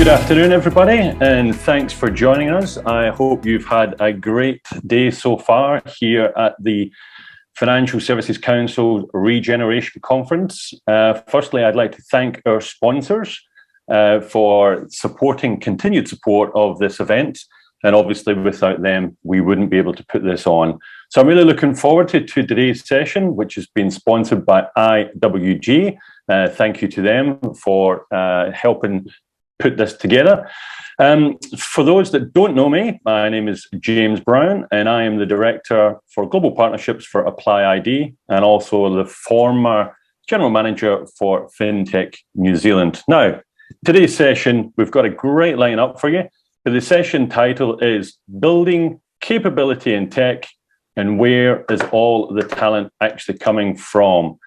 Good afternoon, everybody, and thanks for joining us. I hope you've had a great day so far here at the Financial Services Council Regeneration Conference. Firstly, I'd like to thank our sponsors for continued support of this event. And obviously, without them, we wouldn't be able to put this on. So I'm really looking forward to today's session, which has been sponsored by IWG. Thank you to them for helping put this together. For those that don't know me, my name is James Brown, and I am the Director for Global Partnerships for AplyID, and also the former General Manager for FinTech New Zealand. Now, today's session, we've got a great lineup for you. The session title is Building Capability in Tech, and Where is All the Talent Actually Coming From?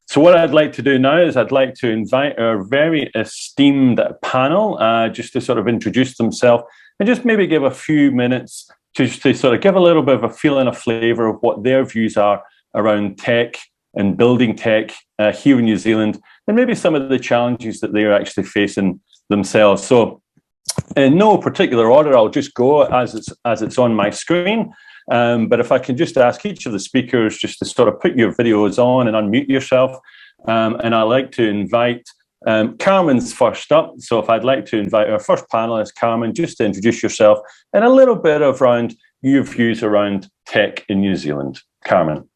So what I'd like to do now is I'd like to invite our very esteemed panel just to sort of introduce themselves and just maybe give a few minutes to sort of give a little bit of a feel and a flavour of what their views are around tech and building tech here in New Zealand, and maybe some of the challenges that they're actually facing themselves. So in no particular order, I'll just go as it's on my screen. But if I can just ask each of the speakers just to sort of put your videos on and unmute yourself. And I'd like to invite Carmen's first up. So if I'd like to invite our first panelist, Carmen, just to introduce yourself and a little bit around your views around tech in New Zealand. Carmen.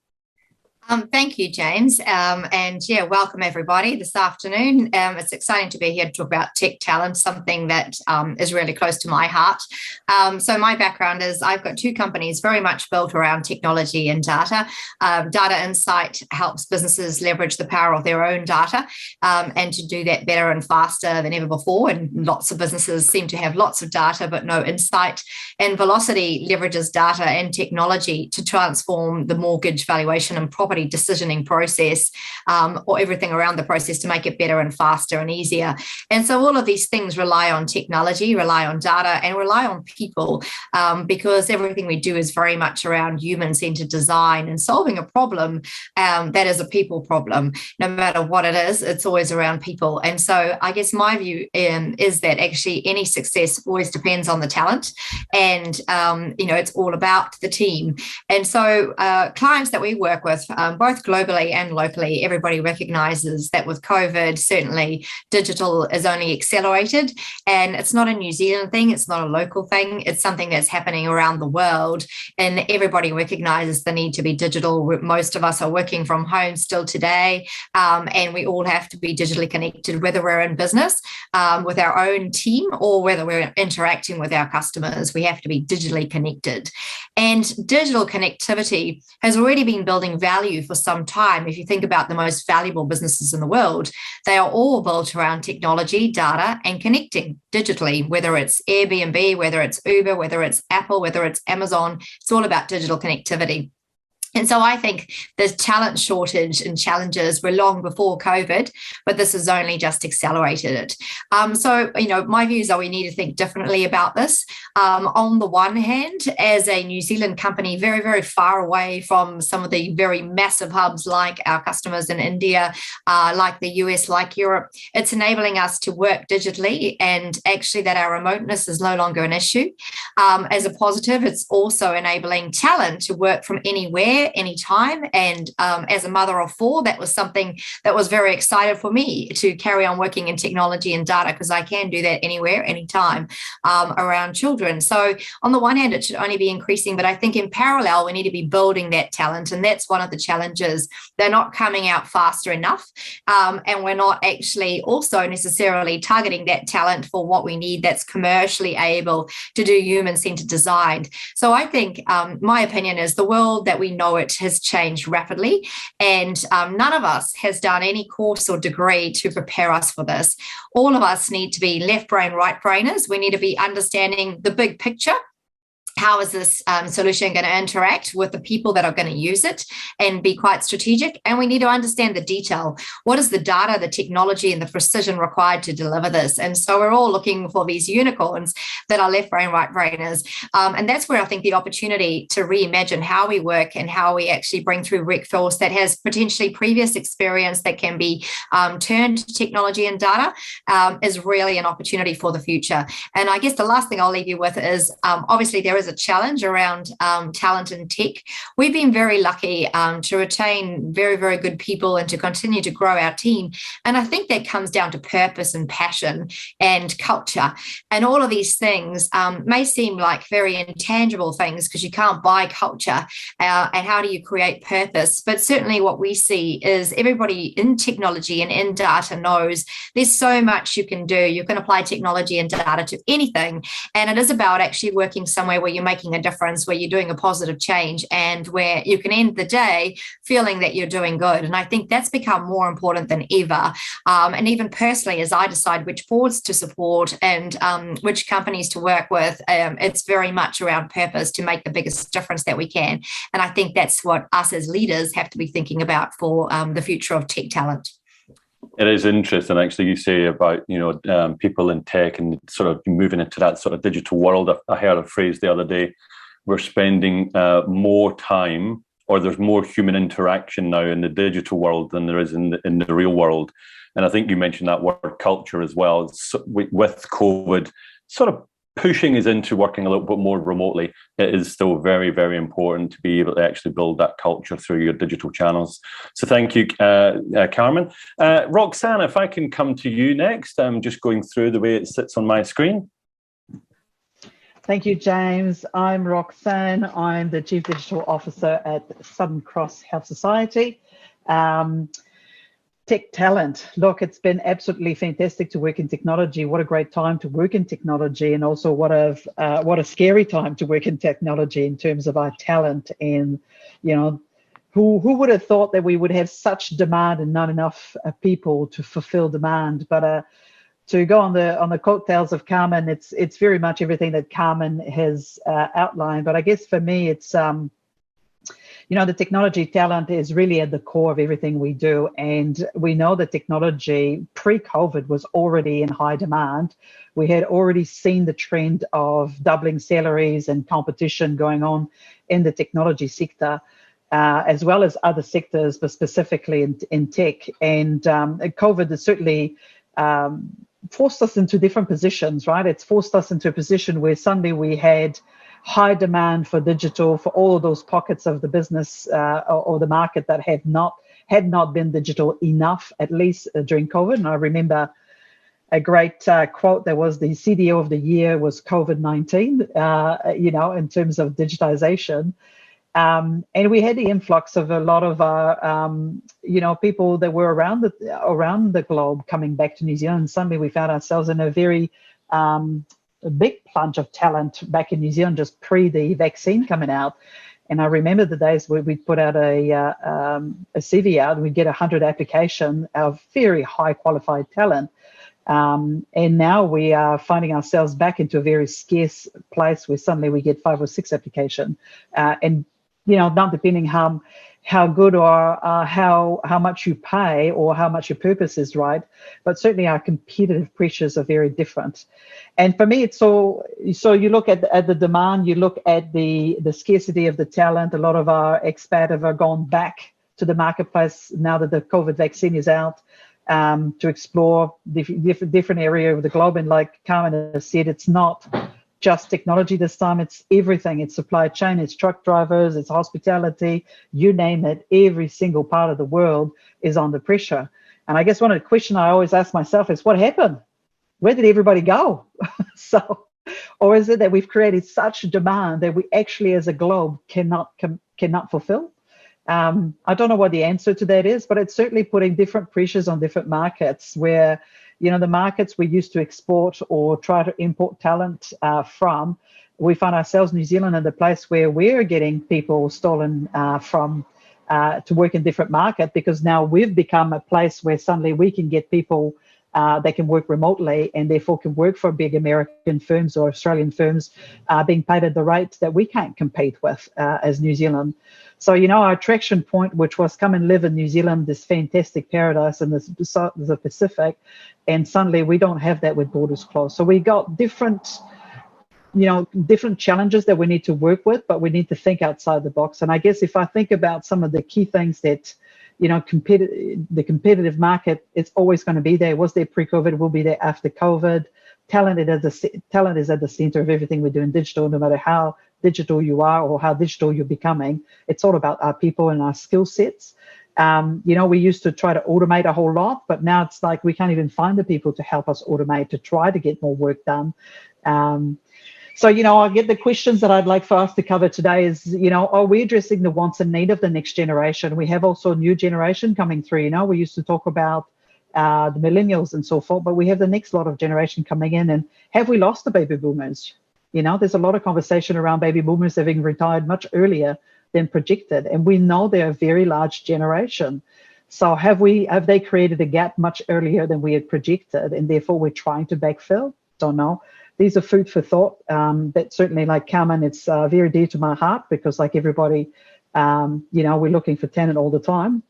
Thank you, James. And yeah, welcome everybody this afternoon. It's exciting to be here to talk about tech talent, something that is really close to my heart. So my background is I've got two companies very much built around technology and data. Data Insight helps businesses leverage the power of their own data and to do that better and faster than ever before. And lots of businesses seem to have lots of data, but no insight. And Valocity leverages data and technology to transform the mortgage valuation and property decisioning process, or everything around the process, to make it better and faster and easier. And so all of these things rely on technology, rely on data, and rely on people, because everything we do is very much around human-centered design and solving a problem that is a people problem. No matter what it is, it's always around people. And so I guess my view is that actually any success always depends on the talent, and it's all about the team. And so clients that we work with, both globally and locally, everybody recognises that with COVID, certainly digital is only accelerated, and it's not a New Zealand thing, it's not a local thing, it's something that's happening around the world, and everybody recognises the need to be digital. Most of us are working from home still today, and we all have to be digitally connected, whether we're in business with our own team or whether we're interacting with our customers. We have to be digitally connected, and digital connectivity has already been building value for some time. If you think about the most valuable businesses in the world, they are all built around technology, data, and connecting digitally, whether it's Airbnb, whether it's Uber, whether it's Apple, whether it's Amazon. It's all about digital connectivity. And so I think the talent shortage and challenges were long before COVID, but this has only just accelerated it. So my views are we need to think differently about this. On the one hand, as a New Zealand company, very, very far away from some of the very massive hubs like our customers in India, like the US, like Europe, it's enabling us to work digitally, and actually that our remoteness is no longer an issue. As a positive, it's also enabling talent to work from anywhere, anytime. And as a mother of four, that was something that was very exciting for me to carry on working in technology and data, because I can do that anywhere, anytime around children. So on the one hand, it should only be increasing, but I think in parallel, we need to be building that talent. And that's one of the challenges. They're not coming out faster enough. And we're not actually also necessarily targeting that talent for what we need that's commercially able to do human-centered design. So I think my opinion is the world that we know it has changed rapidly, and none of us has done any course or degree to prepare us for this. All of us need to be left brain, right brainers. We need to be understanding the big picture how is this solution going to interact with the people that are going to use it and be quite strategic? And we need to understand the detail. What is the data, the technology, and the precision required to deliver this? And so we're all looking for these unicorns that are left brain, right brainers. And that's where I think the opportunity to reimagine how we work and how we actually bring through workforce that has potentially previous experience that can be turned to technology and data is really an opportunity for the future. And I guess the last thing I'll leave you with is obviously there is a challenge around talent in tech. We've been very lucky to retain very, very good people and to continue to grow our team. And I think that comes down to purpose and passion and culture. And all of these things may seem like very intangible things because you can't buy culture. And how do you create purpose? But certainly what we see is everybody in technology and in data knows there's so much you can do. You can apply technology and data to anything. And it is about actually working somewhere where you're making a difference, where you're doing a positive change, and where you can end the day feeling that you're doing good. And I think that's become more important than ever. And even personally, as I decide which boards to support and which companies to work with, it's very much around purpose to make the biggest difference that we can. And I think that's what us as leaders have to be thinking about for the future of tech talent. It is interesting, actually, you say about, people in tech and sort of moving into that sort of digital world. I heard a phrase the other day, we're spending more time, or there's more human interaction now in the digital world than there is in the real world. And I think you mentioned that word culture as well. So with COVID sort of pushing us into working a little bit more remotely, it is still very, very important to be able to actually build that culture through your digital channels. So thank you, Carmen. Roxanne, if I can come to you next, I'm just going through the way it sits on my screen. Thank you, James. I'm Roxanne. I'm the Chief Digital Officer at Southern Cross Health Society. Tech talent. Look, it's been absolutely fantastic to work in technology. What a great time to work in technology, and also what a scary time to work in technology in terms of our talent. And who would have thought that we would have such demand and not enough people to fulfill demand? But to go on the coattails of Carmen, it's very much everything that Carmen has outlined. But I guess for me, it's the technology talent is really at the core of everything we do. And we know that technology pre-COVID was already in high demand. We had already seen the trend of doubling salaries and competition going on in the technology sector, as well as other sectors, but specifically in tech. And COVID has certainly forced us into different positions, right? It's forced us into a position where suddenly we had high demand for digital for all of those pockets of the business or the market that had not been digital enough, at least during COVID. And I remember a great quote. There was the CDO of the year was COVID-19, in terms of digitization. And we had the influx of a lot of our, people that were around the globe coming back to New Zealand. Suddenly we found ourselves in a very a big plunge of talent back in New Zealand just pre the vaccine coming out. And I remember the days where we'd put out a CV out and we'd get 100 applications of very high qualified talent. And now we are finding ourselves back into a very scarce place where suddenly we get 5 or 6 applications. And, not depending how good or how much you pay or how much your purpose is right, but certainly our competitive pressures are very different. And for me, it's so you look at the demand, you look at the scarcity of the talent. A lot of our expat have gone back to the marketplace now that the COVID vaccine is out to explore different area of the globe. And like Carmen has said, it's not just technology this time, it's everything. It's supply chain, it's truck drivers, it's hospitality, you name it. Every single part of the world is under pressure. And I guess one of the questions I always ask myself is, what happened? Where did everybody go? Or is it that we've created such demand that we actually as a globe cannot fulfill? I don't know what the answer to that is, but it's certainly putting different pressures on different markets where, the markets we used to export or try to import talent from, we find ourselves, New Zealand, in the place where we're getting people stolen from to work in different market, because now we've become a place where suddenly we can get people they can work remotely and therefore can work for big American firms or Australian firms being paid at the rates that we can't compete with as New Zealand. So, our attraction point, which was come and live in New Zealand, this fantastic paradise in the Pacific, and suddenly we don't have that with borders closed. So we got different challenges that we need to work with, but we need to think outside the box. And I guess if I think about some of the key things that, the competitive market, it's always going to be there. It was there pre-COVID, will be there after COVID. Talent is at the center of everything we do in digital, no matter how digital you are or how digital you're becoming. It's all about our people and our skill sets. We used to try to automate a whole lot, but now it's like we can't even find the people to help us automate, to try to get more work done. So, I get the questions that I'd like for us to cover today is, are we addressing the wants and need of the next generation? We have also a new generation coming through. We used to talk about the millennials and so forth, but we have the next lot of generation coming in. And have we lost the baby boomers? There's a lot of conversation around baby boomers having retired much earlier than projected. And we know they're a very large generation. So have they created a gap much earlier than we had projected? And therefore we're trying to backfill? Don't know. These are food for thought. But certainly, like Carmen, it's very dear to my heart because like everybody, we're looking for talent all the time.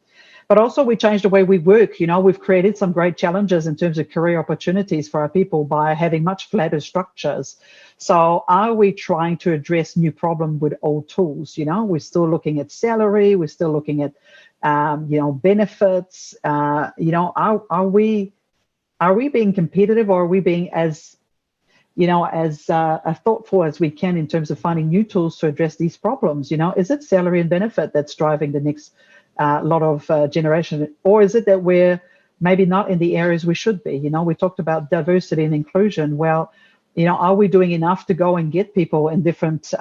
But also we changed the way we work. We've created some great challenges in terms of career opportunities for our people by having much flatter structures. So are we trying to address new problem with old tools? We're still looking at salary. We're still looking at, benefits. Are we being competitive, or are we being as thoughtful as we can in terms of finding new tools to address these problems? Is it salary and benefit that's driving the next lot of generation, or is it that we're maybe not in the areas we should be? We talked about diversity and inclusion. Well, are we doing enough to go and get people in different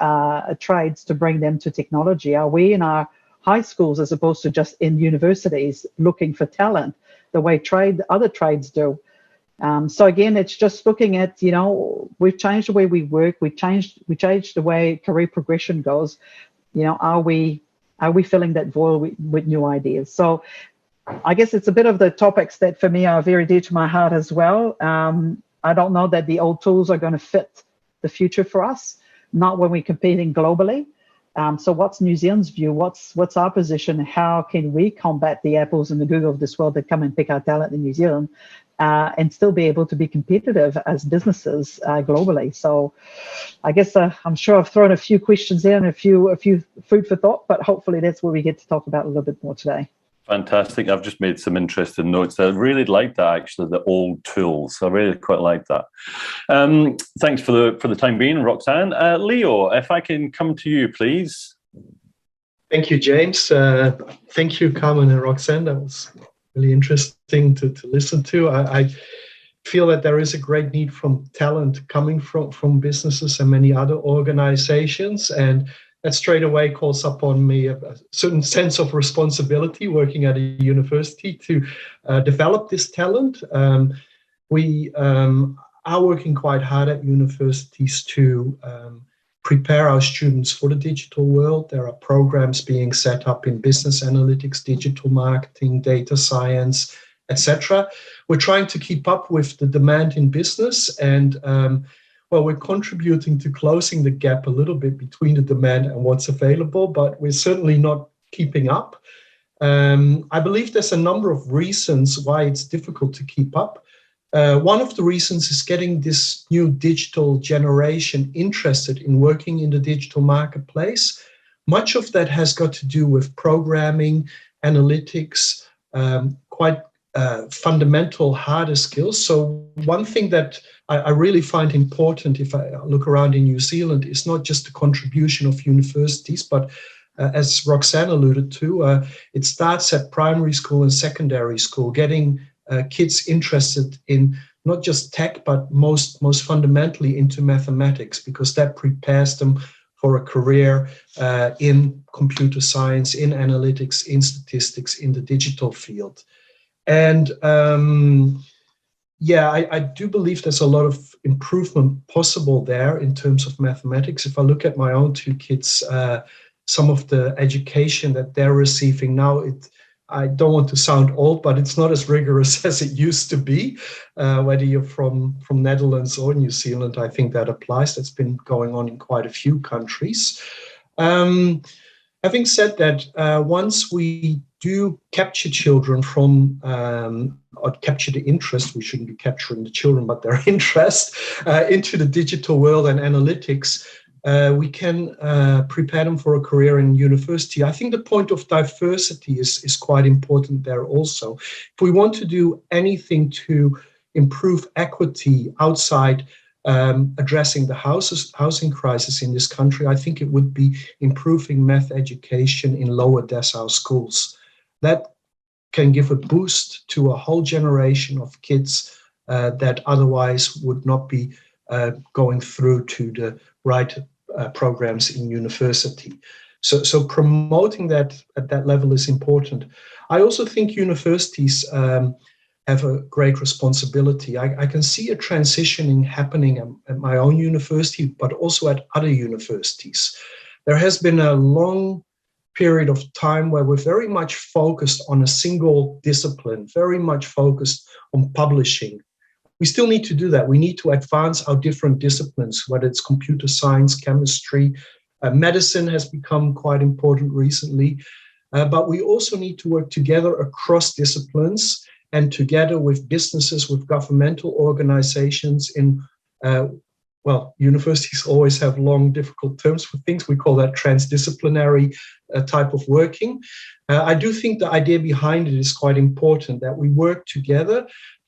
trades to bring them to technology? Are we in our high schools as opposed to just in universities looking for talent the way other trades do? So again, it's just looking at, we've changed the way we work. We changed the way career progression goes. Are we filling that void with new ideas? So I guess it's a bit of the topics that for me are very dear to my heart as well. I don't know that the old tools are going to fit the future for us, not when we're competing globally. So what's New Zealand's view? What's our position? How can we combat the Apples and the Google of this world that come and pick our talent in New Zealand and still be able to be competitive as businesses globally? So I guess I'm sure I've thrown a few questions in and a few food for thought, but hopefully that's where we get to talk about a little bit more today. Fantastic. I've just made some interesting notes. I really like that, actually, the old tools. I really quite like that. Thanks for the time being, Roxanne. Leo, if I can come to you, please. Thank you, James. Thank you, Carmen and Roxanne. That was really interesting to listen to. I feel that there is a great need for talent coming from businesses and many other organizations, and that straight away calls upon me a certain sense of responsibility working at a university to develop this talent. We are working quite hard at universities to prepare our students for the digital world. There are programs being set up in business analytics, digital marketing, data science, etc. We're trying to keep up with the demand in business, and we're contributing to closing the gap a little bit between the demand and what's available, but we're certainly not keeping up. I believe there's a number of reasons why it's difficult to keep up. One of the reasons is getting this new digital generation interested in working in the digital marketplace. Much of that has got to do with programming, analytics, quite fundamental harder skills. So one thing that I really find important if I look around in New Zealand is not just the contribution of universities, but as Roxanne alluded to, it starts at primary school and secondary school, getting kids interested in not just tech, but most fundamentally into mathematics, because that prepares them for a career in computer science, in analytics, in statistics, in the digital field. And I do believe there's a lot of improvement possible there in terms of mathematics. If I look at my own two kids, some of the education that they're receiving now, I don't want to sound old, but it's not as rigorous as it used to be. Whether you're from Netherlands or New Zealand, I think that applies. That's been going on in quite a few countries. Having said that, once we do capture children from, or capture the interest, we shouldn't be capturing the children, but their interest into the digital world and analytics, we can prepare them for a career in university. I think the point of diversity is quite important there also. If we want to do anything to improve equity outside addressing the housing crisis in this country, I think it would be improving math education in lower decile schools. That can give a boost to a whole generation of kids that otherwise would not be going through to the right programs in university. So promoting that at that level is important. I also think universities have a great responsibility. I can see a transitioning happening at my own university, but also at other universities. There has been a long period of time where we're very much focused on a single discipline, very much focused on publishing. We still need to do that. We need to advance our different disciplines, whether it's computer science, chemistry, medicine has become quite important recently, but we also need to work together across disciplines and together with businesses, with governmental organizations in, universities always have long, difficult terms for things. We call that transdisciplinary type of working. I do think the idea behind it is quite important, that we work together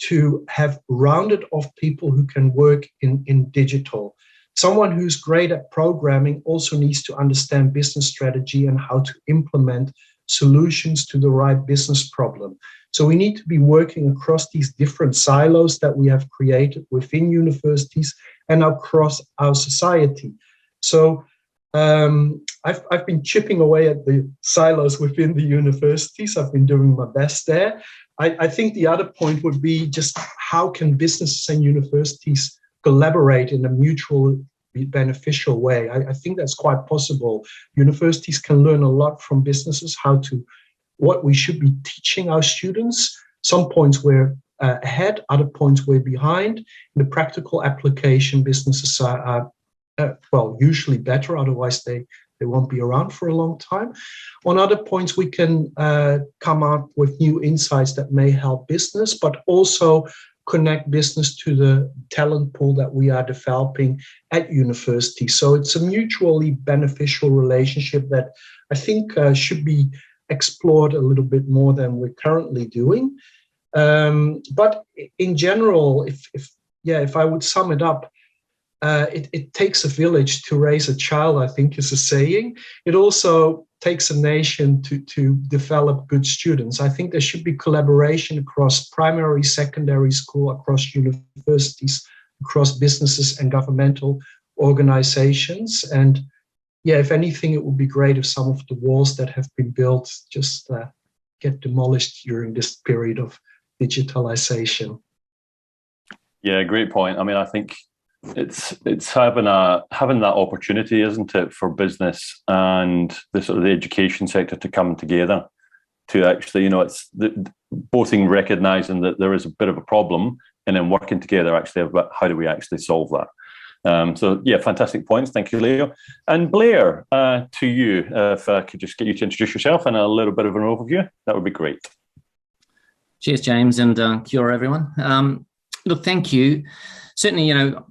to have rounded off people who can work in digital. Someone who's great at programming also needs to understand business strategy and how to implement solutions to the right business problem. So we need to be working across these different silos that we have created within universities and across our society. So I've been chipping away at the silos within the universities. I've been doing my best there. I think the other point would be just how can businesses and universities collaborate in a mutually beneficial way. I think that's quite possible. Universities can learn a lot from businesses, what we should be teaching our students. Some points we're ahead, other points we're behind. In the practical application, businesses are usually better, otherwise they won't be around for a long time. On other points, we can come up with new insights that may help business, but also connect business to the talent pool that we are developing at university. So it's a mutually beneficial relationship that I think should be explored a little bit more than we're currently doing. But in general, if I would sum it up, it takes a village to raise a child, I think is a saying. It also takes a nation to develop good students. I think there should be collaboration across primary, secondary school, across universities, across businesses and governmental organizations. And if anything, it would be great if some of the walls that have been built just get demolished during this period of digitalization. Yeah, great point. I mean, I think it's having that opportunity, isn't it, for business and the sort of the education sector to come together to actually, it's both in recognizing that there is a bit of a problem and then working together actually about how do we actually solve that. Fantastic points. Thank you, Leo. And Blair, to you, if I could just get you to introduce yourself and a little bit of an overview, that would be great. Cheers, James, and kia ora, everyone. Look, thank you. Certainly,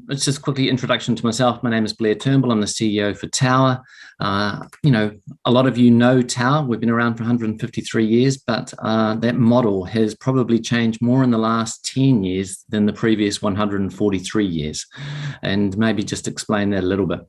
it's just quickly introduction to myself. My name is Blair Turnbull. I'm the CEO for Tower. A lot of you know Tower. We've been around for 153 years, but that model has probably changed more in the last 10 years than the previous 143 years. And maybe just explain that a little bit.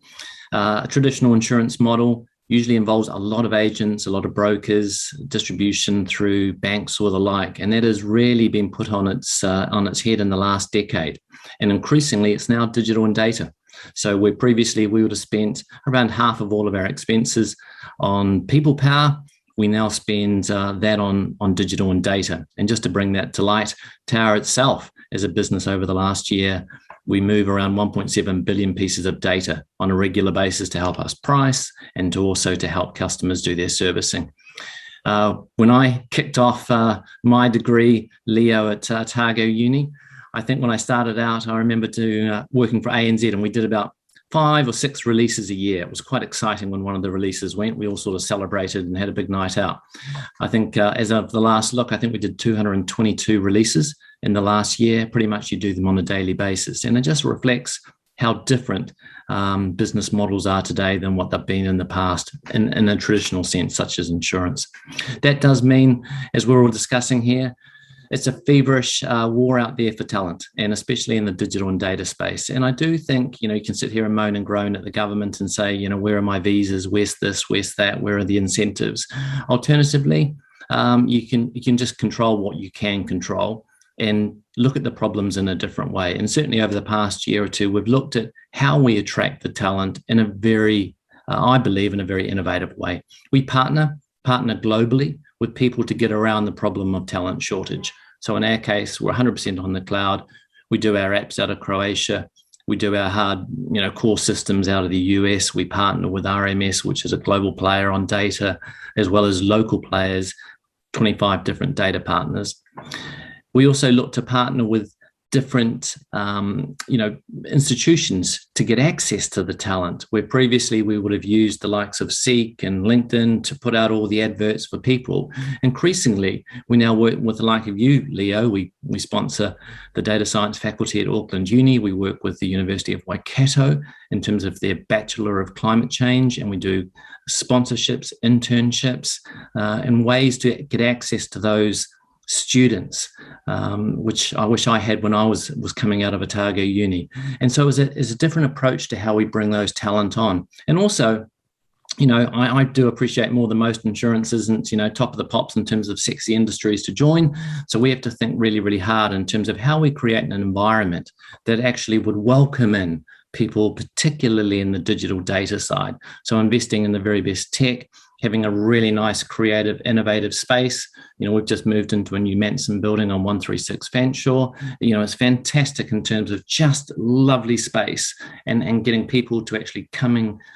A traditional insurance model usually involves a lot of agents, a lot of brokers, distribution through banks or the like, and that has really been put on its head in the last decade. And increasingly, it's now digital and data. So where previously we would have spent around half of all of our expenses on people power, we now spend that on digital and data. And just to bring that to light, Tower itself as a business over the last year, we move around 1.7 billion pieces of data on a regular basis to help us price and to also to help customers do their servicing. When I kicked off my degree, Leo, at Otago Uni, I think when I started out, I remember working for ANZ, and we did about 5 or 6 releases a year. It was quite exciting when one of the releases went. We all sort of celebrated and had a big night out. I think as of the last look, I think we did 222 releases in the last year. Pretty much you do them on a daily basis. And it just reflects how different business models are today than what they've been in the past in a traditional sense, such as insurance. That does mean, as we're all discussing here, it's a feverish war out there for talent, and especially in the digital and data space. And I do think, you can sit here and moan and groan at the government and say, where are my visas? Where's this? Where's that? Where are the incentives? Alternatively, you can just control what you can control and look at the problems in a different way. And certainly over the past year or two, we've looked at how we attract the talent in a very, I believe, in a very innovative way. We partner globally with people to get around the problem of talent shortage. So in our case, we're 100% on the cloud. We do our apps out of Croatia. We do our hard, core systems out of the US. We partner with RMS, which is a global player on data, as well as local players, 25 different data partners. We also look to partner with different institutions to get access to the talent, where previously we would have used the likes of Seek and LinkedIn to put out all the adverts for people. Increasingly, we now work with the like of you, Leo. We sponsor the data science faculty at Auckland Uni. We work with the University of Waikato in terms of their Bachelor of Climate Change, and we do sponsorships, internships, and ways to get access to those students, which I wish I had when I was coming out of Otago Uni. And so it's a different approach to how we bring those talent on. And also, I do appreciate more than most insurance isn't, top of the pops in terms of sexy industries to join. So we have to think really, really hard in terms of how we create an environment that actually would welcome in people, particularly in the digital data side. So investing in the very best tech, having a really nice, creative, innovative space. We've just moved into a new Manson building on 136 Fanshawe. It's fantastic in terms of just lovely space and getting people to actually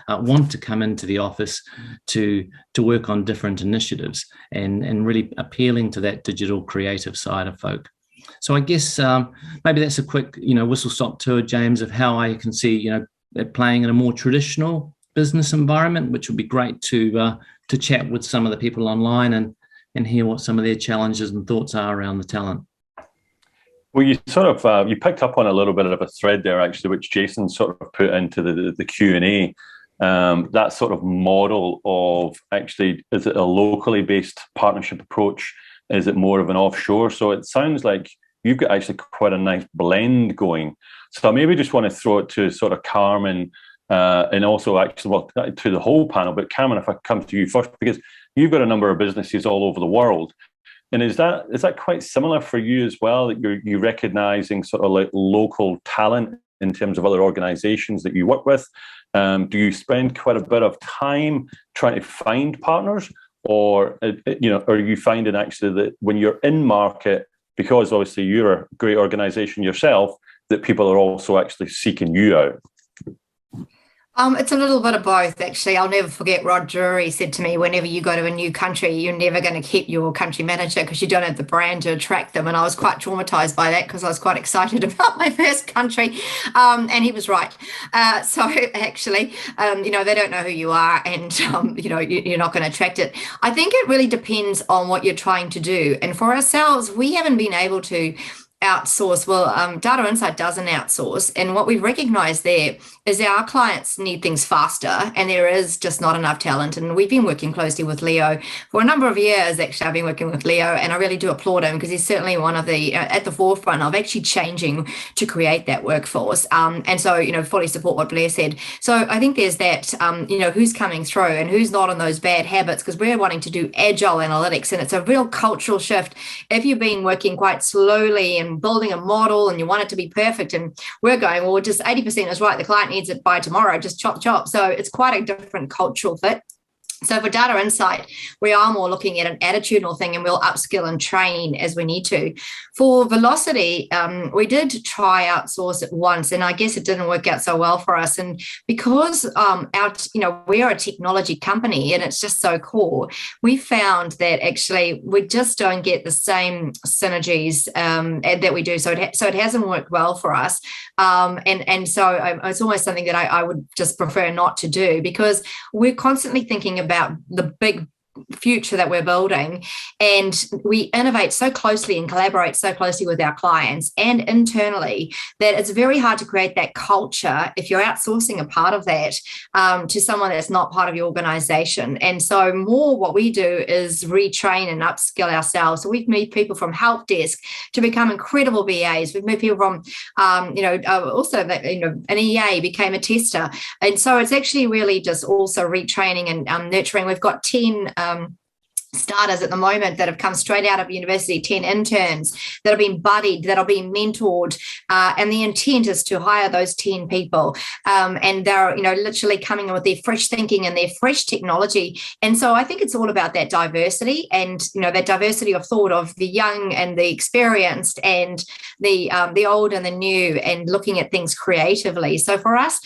want to come into the office to work on different initiatives and really appealing to that digital creative side of folk. So I guess maybe that's a quick, whistle-stop tour, James, of how I can see, it playing in a more traditional business environment, which would be great to chat with some of the people online and hear what some of their challenges and thoughts are around the talent. Well, you sort of you picked up on a little bit of a thread there, actually, which Jason sort of put into the Q&A. That sort of model of actually, is it a locally based partnership approach? Is it more of an offshore? So it sounds like you've got actually quite a nice blend going. So I maybe just want to throw it to sort of Carmen, and also actually to the whole panel. But Carmen, if I come to you first, because you've got a number of businesses all over the world. And is that quite similar for you as well, that you're recognizing sort of like local talent in terms of other organizations that you work with? Do you spend quite a bit of time trying to find partners, or are you finding actually that when you're in market, because obviously you're a great organization yourself, that people are also actually seeking you out? It's a little bit of both, actually. I'll never forget Rod Drury said to me, whenever you go to a new country, you're never going to keep your country manager because you don't have the brand to attract them. And I was quite traumatized by that because I was quite excited about my first country. And he was right. So actually, they don't know who you are, and, you're not going to attract it. I think it really depends on what you're trying to do. And for ourselves, we haven't been able to outsource. Well, Data Insight doesn't outsource, and what we've recognized there is our clients need things faster, and there is just not enough talent. And we've been working closely with Leo for a number of years. Actually, I've been working with Leo, and I really do applaud him because he's certainly one of the at the forefront of actually changing to create that workforce. And so, fully support what Blair said. So I think there's that, who's coming through and who's not on those bad habits, because we're wanting to do agile analytics, and it's a real cultural shift. If you've been working quite slowly and building a model and you want it to be perfect, and we're going, well, just 80% is right, the client needs it by tomorrow, just chop. So it's quite a different cultural fit. So for data insight, we are more looking at an attitudinal thing, and we'll upskill and train as we need to. For Valocity, we did try outsource it once, and I guess it didn't work out so well for us. And because we are a technology company and it's just so core, we found that actually we just don't get the same synergies that we do. So it hasn't worked well for us. And so it's almost something that I would just prefer not to do, because we're constantly thinking about the big future that we're building, and we innovate so closely and collaborate so closely with our clients and internally that it's very hard to create that culture if you're outsourcing a part of that to someone that's not part of your organization. And so more what we do is retrain and upskill ourselves. So we've moved people from help desk to become incredible BAs. We've moved people from also an EA became a tester. And so it's actually really just also retraining and nurturing. We've got 10 starters at the moment that have come straight out of university, 10 interns that are being buddied, that are being mentored, and the intent is to hire those 10 people, and they're literally coming in with their fresh thinking and their fresh technology. And so I think it's all about that diversity, and that diversity of thought of the young and the experienced and the old and the new, and looking at things creatively. So for us,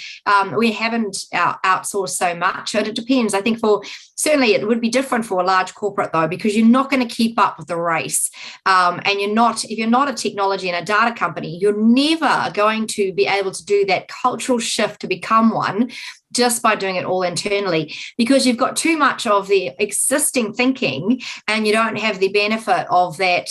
we haven't outsourced so much, but it depends. I think certainly it would be different for a large corporate though, because you're not going to keep up with the race. And if you're not a technology and a data company, you're never going to be able to do that cultural shift to become one just by doing it all internally, because you've got too much of the existing thinking and you don't have the benefit of that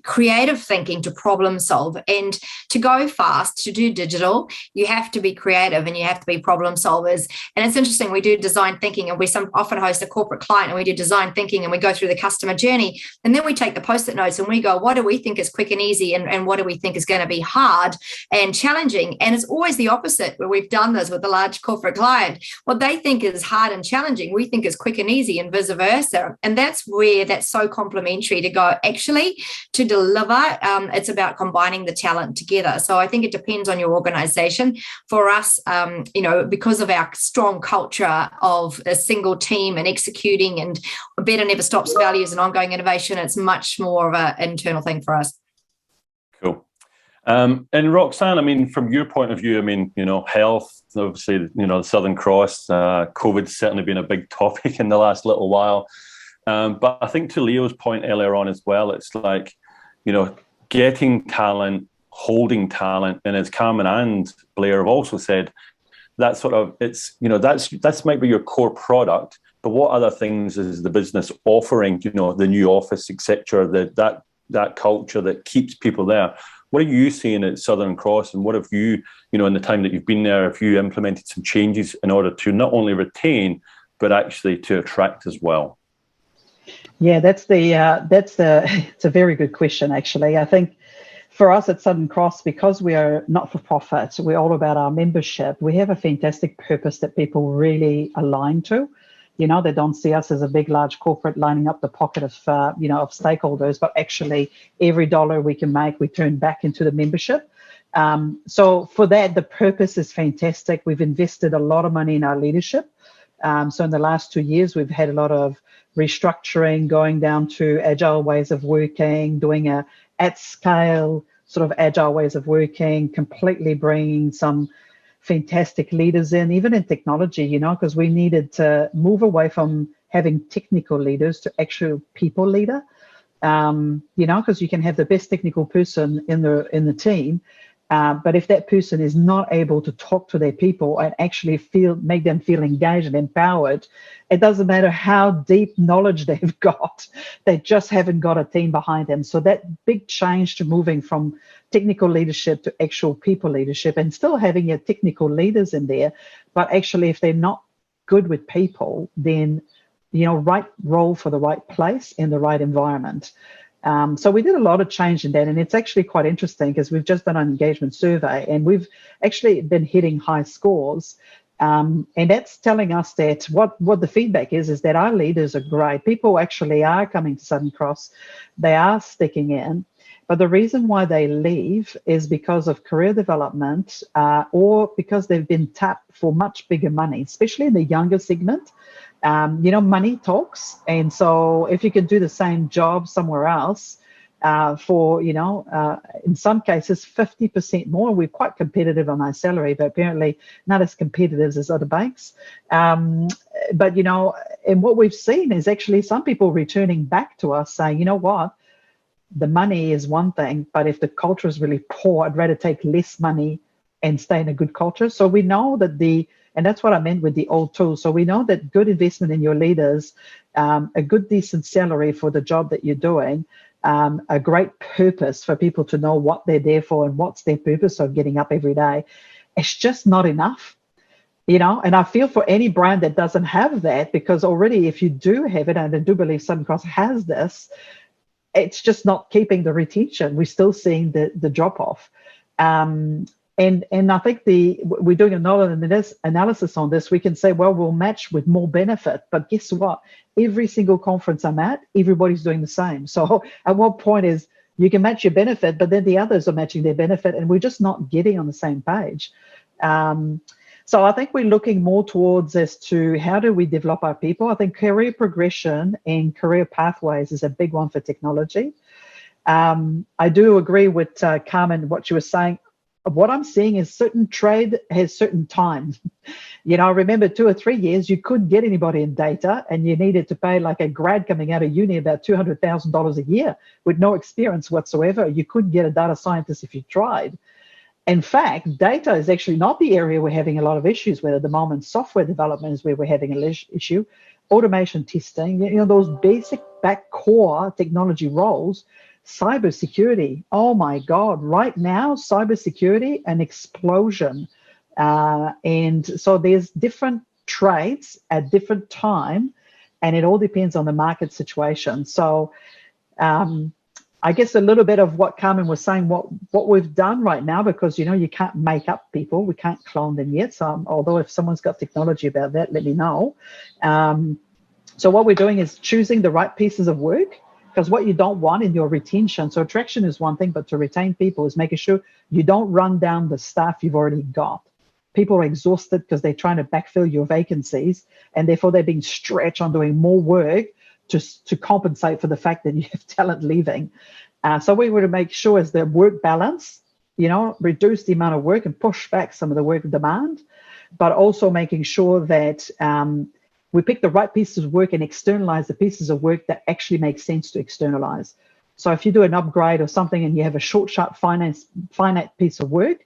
creative thinking to problem solve. And to go fast, to do digital, you have to be creative and you have to be problem solvers. And it's interesting, we do design thinking, and we often host a corporate client and we do design thinking, and we go through the customer journey, and then we take the post-it notes and we go, what do we think is quick and easy, and what do we think is going to be hard and challenging? And it's always the opposite, where we've done this with the large corporate client. What they think is hard and challenging, we think is quick and easy, and vice versa. And that's where that's so complementary to go. Actually, to deliver, it's about combining the talent together. So I think it depends on your organization. For us, because of our strong culture of a single team and executing and better never stops values and ongoing innovation, it's much more of an internal thing for us. Cool. And Roxanne, I mean, from your point of view, health, obviously, the Southern Cross, COVID's certainly been a big topic in the last little while. But I think to Leo's point earlier on as well, it's like, getting talent, holding talent, and as Carmen and Blair have also said, that sort of, it's, that's might be your core product, but what other things is the business offering, the new office, etc., that culture that keeps people there? What are you seeing at Southern Cross, and what have you, in the time that you've been there, have you implemented some changes in order to not only retain, but actually to attract as well? Yeah, it's a very good question, actually. I think for us at Southern Cross, because we are not-for-profit, we're all about our membership. We have a fantastic purpose that people really align to. They don't see us as a big, large corporate lining up the pocket of stakeholders, but actually every dollar we can make, we turn back into the membership. So for that, the purpose is fantastic. We've invested a lot of money in our leadership. So in the last 2 years, we've had a lot of restructuring, going down to agile ways of working, doing a at-scale sort of agile ways of working, completely bringing some fantastic leaders in, even in technology, because we needed to move away from having technical leaders to actual people leader, because you can have the best technical person in the team, but if that person is not able to talk to their people and actually make them feel engaged and empowered, it doesn't matter how deep knowledge they've got, they just haven't got a team behind them. So that big change to moving from technical leadership to actual people leadership, and still having your technical leaders in there, but actually if they're not good with people, then right role for the right place in the right environment. So we did a lot of change in that, and it's actually quite interesting because we've just done an engagement survey and we've actually been hitting high scores, and that's telling us that what the feedback is that our leaders are great. People actually are coming to Southern Cross, they are sticking in, but the reason why they leave is because of career development, or because they've been tapped for much bigger money, especially in the younger segment. money talks. And so if you can do the same job somewhere else for, in some cases, 50% more, we're quite competitive on our salary, but apparently not as competitive as other banks. But, and what we've seen is actually some people returning back to us saying, you know what, the money is one thing, but if the culture is really poor, I'd rather take less money and stay in a good culture. So we know that and that's what I meant with the old tools. So we know that good investment in your leaders, a good decent salary for the job that you're doing, a great purpose for people to know what they're there for and what's their purpose of getting up every day. It's just not enough, and I feel for any brand that doesn't have that, because already if you do have it, and I do believe Southern Cross has this, it's just not keeping the retention. We're still seeing the drop off. And I think we're doing another analysis on this. We can say, well, we'll match with more benefit, but guess what? Every single conference I'm at, everybody's doing the same. So at what point is you can match your benefit, but then the others are matching their benefit, and we're just not getting on the same page. So I think we're looking more towards as to how do we develop our people. I think career progression and career pathways is a big one for technology. I do agree with Carmen, what she was saying. What I'm seeing is certain trade has certain times. I remember 2 or 3 years, you couldn't get anybody in data, and you needed to pay like a grad coming out of uni about $200,000 a year with no experience whatsoever. You couldn't get a data scientist if you tried. In fact, data is actually not the area we're having a lot of issues with at the moment. Software development is where we're having an issue. Automation testing, those basic back core technology roles. Cybersecurity, oh my God, right now, cybersecurity, an explosion. And so there's different trades at different time, and it all depends on the market situation. So I guess a little bit of what Carmen was saying, what we've done right now, because, you can't make up people. We can't clone them yet. So although if someone's got technology about that, let me know. So what we're doing is choosing the right pieces of work, because what you don't want in your retention, so attraction is one thing, but to retain people is making sure you don't run down the staff you've already got. People are exhausted because they're trying to backfill your vacancies, and therefore they're being stretched on doing more work to compensate for the fact that you have talent leaving. So we want to make sure is the work balance, reduce the amount of work and push back some of the work demand, but also making sure that we pick the right pieces of work and externalize the pieces of work that actually make sense to externalize. So if you do an upgrade or something and you have a short, sharp, finite piece of work,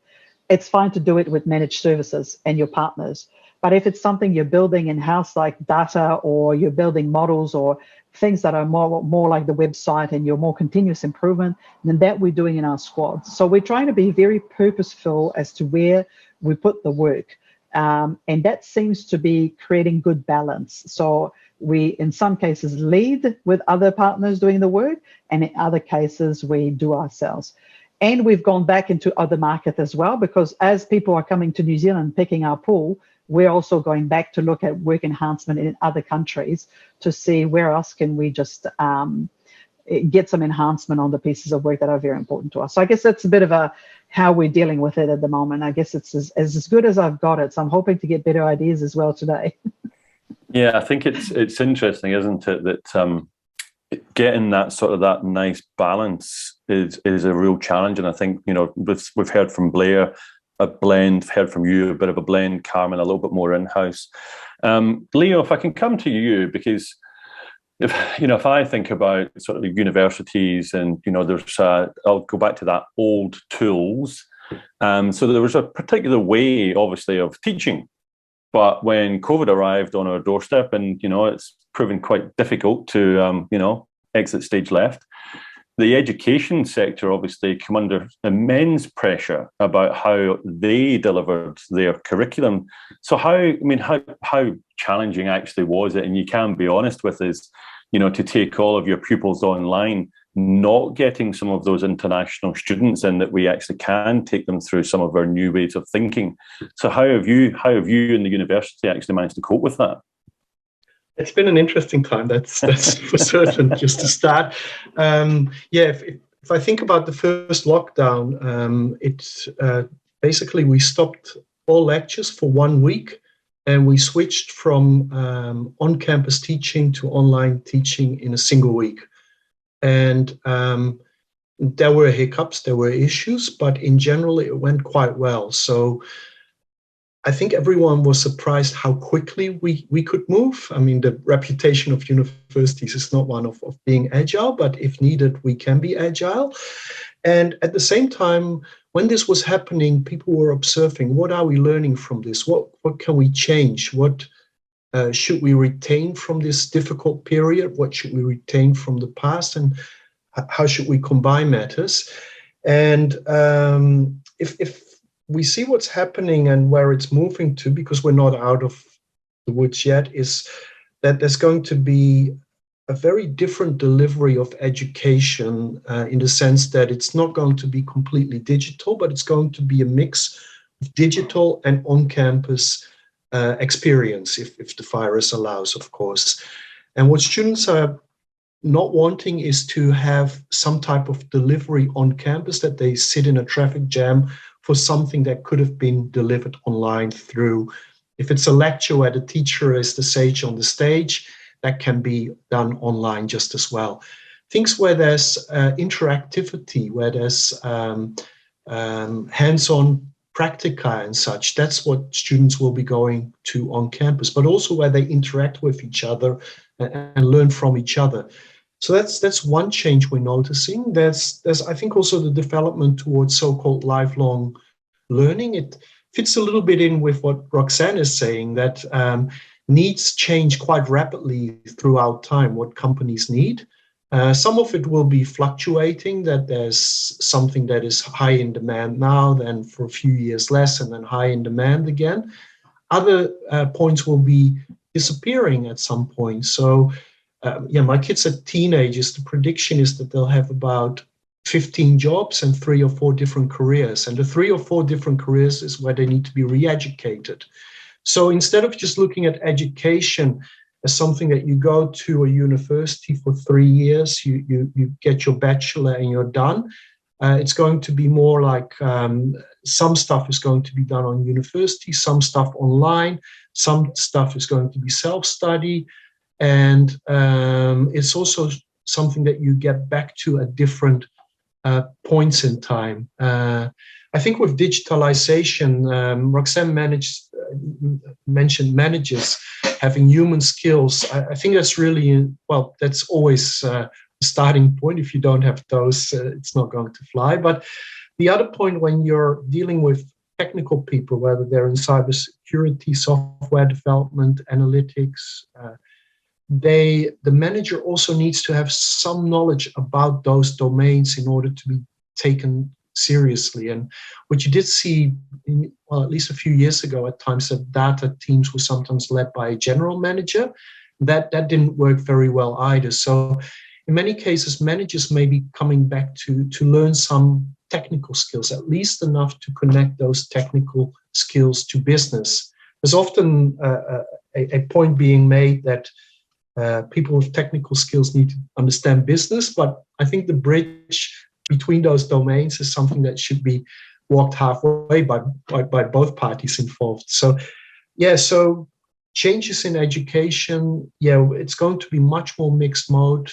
it's fine to do it with managed services and your partners. But if it's something you're building in-house, like data, or you're building models or things that are more like the website and you're more continuous improvement, then that we're doing in our squads. So we're trying to be very purposeful as to where we put the work. And that seems to be creating good balance. So we, in some cases, lead with other partners doing the work, and in other cases, we do ourselves. And we've gone back into other markets as well, because as people are coming to New Zealand picking our pool, we're also going back to look at work enhancement in other countries to see where else can we just get some enhancement on the pieces of work that are very important to us. So I guess that's a bit of how we're dealing with it at the moment. I guess it's as good as I've got it. So I'm hoping to get better ideas as well today. Yeah, I think it's interesting, isn't it, that getting that nice balance is a real challenge. And I think, we've heard from Blair a blend, heard from you a bit of a blend, Carmen a little bit more in-house. Leo, if I can come to you, because if I think about sort of the universities and, there's I'll go back to that old tools. So there was a particular way, obviously, of teaching. But when COVID arrived on our doorstep and, it's proven quite difficult to, exit stage left, the education sector obviously come under immense pressure about how they delivered their curriculum. So how challenging actually was it? And you can be honest with us, to take all of your pupils online, not getting some of those international students in, that we actually can take them through some of our new ways of thinking. So how have you in the university actually managed to cope with that? It's been an interesting time, that's for certain, just to start. If I think about the first lockdown, it's basically we stopped all lectures for 1 week, and we switched from on-campus teaching to online teaching in a single week. And there were hiccups, there were issues, but in general, it went quite well. So I think everyone was surprised how quickly we could move. I mean, the reputation of universities is not one of being agile, but if needed, we can be agile. And at the same time, when this was happening, people were observing, what are we learning from this? What can we change? What should we retain from this difficult period? What should we retain from the past? And how should we combine matters? And if we see what's happening and where it's moving to, because we're not out of the woods yet, is that there's going to be a very different delivery of education in the sense that it's not going to be completely digital, but it's going to be a mix of digital and on-campus experience, if the virus allows, of course. And what students are not wanting is to have some type of delivery on campus, that they sit in a traffic jam for something that could have been delivered online through, if it's a lecture where the teacher is the sage on the stage, that can be done online just as well. Things where there's interactivity, where there's hands-on practica and such, that's what students will be going to on campus, but also where they interact with each other and learn from each other. So that's one change we're noticing. There's I think also the development towards so-called lifelong learning. It fits a little bit in with what Roxanne is saying, that needs change quite rapidly throughout time, what companies need. Some of it will be fluctuating, that there's something that is high in demand now, then for a few years less, and then high in demand again. Other points will be disappearing at some point. So my kids are teenagers. The prediction is that they'll have about 15 jobs and 3 or 4 different careers. And the 3 or 4 different careers is where they need to be re-educated. So instead of just looking at education as something that you go to a university for 3 years, you get your bachelor and you're done, it's going to be more like some stuff is going to be done on university, some stuff online, some stuff is going to be self-study, and it's also something that you get back to at different points in time. I think with digitalization, Roxanne mentioned managers having human skills. I think that's really, well, that's always a starting point. If you don't have those, it's not going to fly. But the other point, when you're dealing with technical people, whether they're in cybersecurity, software development, analytics, the manager also needs to have some knowledge about those domains in order to be taken seriously. And what you did see, at least a few years ago at times, that data teams were sometimes led by a general manager. That didn't work very well either. So in many cases, managers may be coming back to learn some technical skills, at least enough to connect those technical skills to business. There's often a point being made that people with technical skills need to understand business, but I think the bridge between those domains is something that should be walked halfway by both parties involved. So changes in education, it's going to be much more mixed mode.